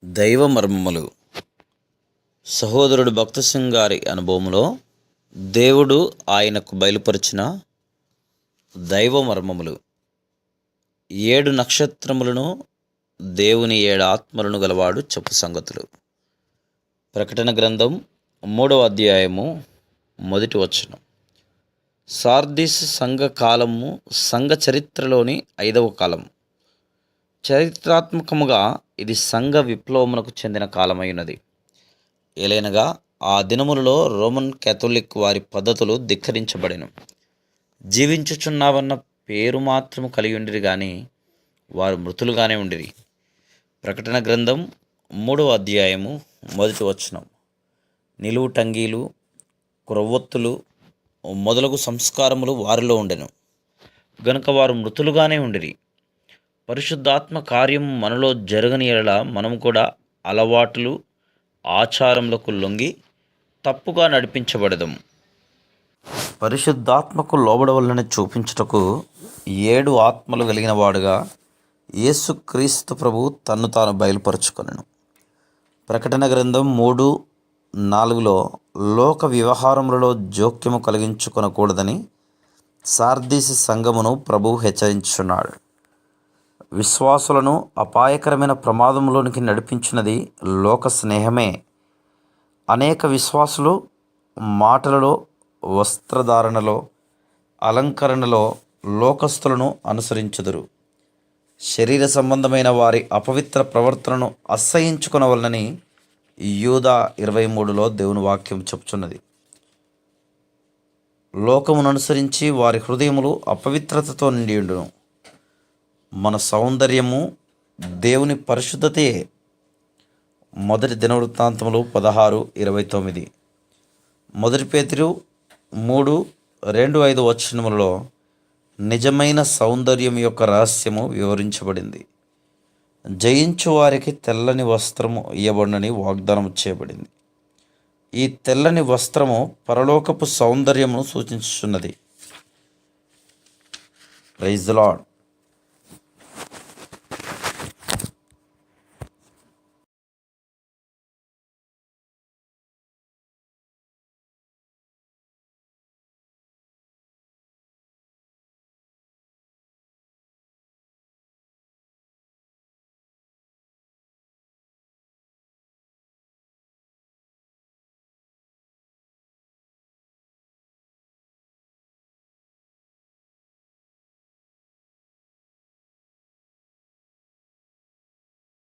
దైవ మర్మములు. సహోదరుడు భక్త సింగ్ గారి అనుభవంలో దేవుడు ఆయనకు బయలుపరిచిన దైవ మర్మములు. 7 నక్షత్రములను దేవుని 7 ఆత్మలను గలవాడు చెప్పు సంగతులు. ప్రకటన గ్రంథం 3వ అధ్యాయము 1వ వచనం. సార్దీస్ సంఘ కాలము సంఘ చరిత్రలోని 5వ కాలం. చరిత్రాత్మకముగా ఇది సంఘ విప్లవమునకు చెందిన కాలమైనది. ఏలైనగా ఆ దినములలో రోమన్ కేథోలిక్ వారి పద్ధతులు ధిక్కరించబడెను. జీవించుచున్నావన్న పేరు మాత్రము కలిగి ఉండిరి గాని వారు మృతులుగానే ఉండిరి. ప్రకటన గ్రంథం 3వ అధ్యాయము 1వ వచనం. నిలువు టంగీలు, క్రొవ్వొత్తులు మొదలగు సంస్కారములు వారిలో ఉండెను గనుక వారు మృతులుగానే ఉండిరి. పరిశుద్ధాత్మ కార్యం మనలో జరగని యెడల మనము కూడా అలవాట్లు, ఆచారములకు లొంగి తప్పుగా నడిపించబడదము. పరిశుద్ధాత్మకు లోబడవలనని చూపించుటకు 7 ఆత్మలు కలిగిన వాడుగా యేసుక్రీస్తు ప్రభు తన్ను తాను బయలుపరుచుకొనెను. ప్రకటన గ్రంథం 3:4లో లోక వ్యవహారములలో జోక్యము కలిగించుకొనకూడదని సార్దీస్ సంఘమును ప్రభువు హెచ్చరించుచున్నాడు. విశ్వాసులను అపాయకరమైన ప్రమాదంలోనికి నడిపించినది లోక స్నేహమే. అనేక విశ్వాసులు మాటలలో, వస్త్రధారణలో, అలంకరణలో లోకస్తులను అనుసరించుదురు. శరీర సంబంధమైన వారి అపవిత్ర ప్రవర్తనను అసహ్యించుకొనవలనని యూదా 23లో దేవుని వాక్యం చెప్పుచున్నది. లోకమును అనుసరించి వారి హృదయములు అపవిత్రతతో నిండియుండును. మన సౌందర్యము దేవుని పరిశుద్ధతయే. 1 దినవృత్తాంతములు 16:29. 1 పేతురు 3:2-5 వచనములలో నిజమైన సౌందర్యం యొక్క రహస్యము వివరించబడింది. జయించు వారికి తెల్లని వస్త్రము ఇయ్యబడునని వాగ్దానం చేయబడింది. ఈ తెల్లని వస్త్రము పరలోకపు సౌందర్యమును సూచించుచున్నది. Praise the lord.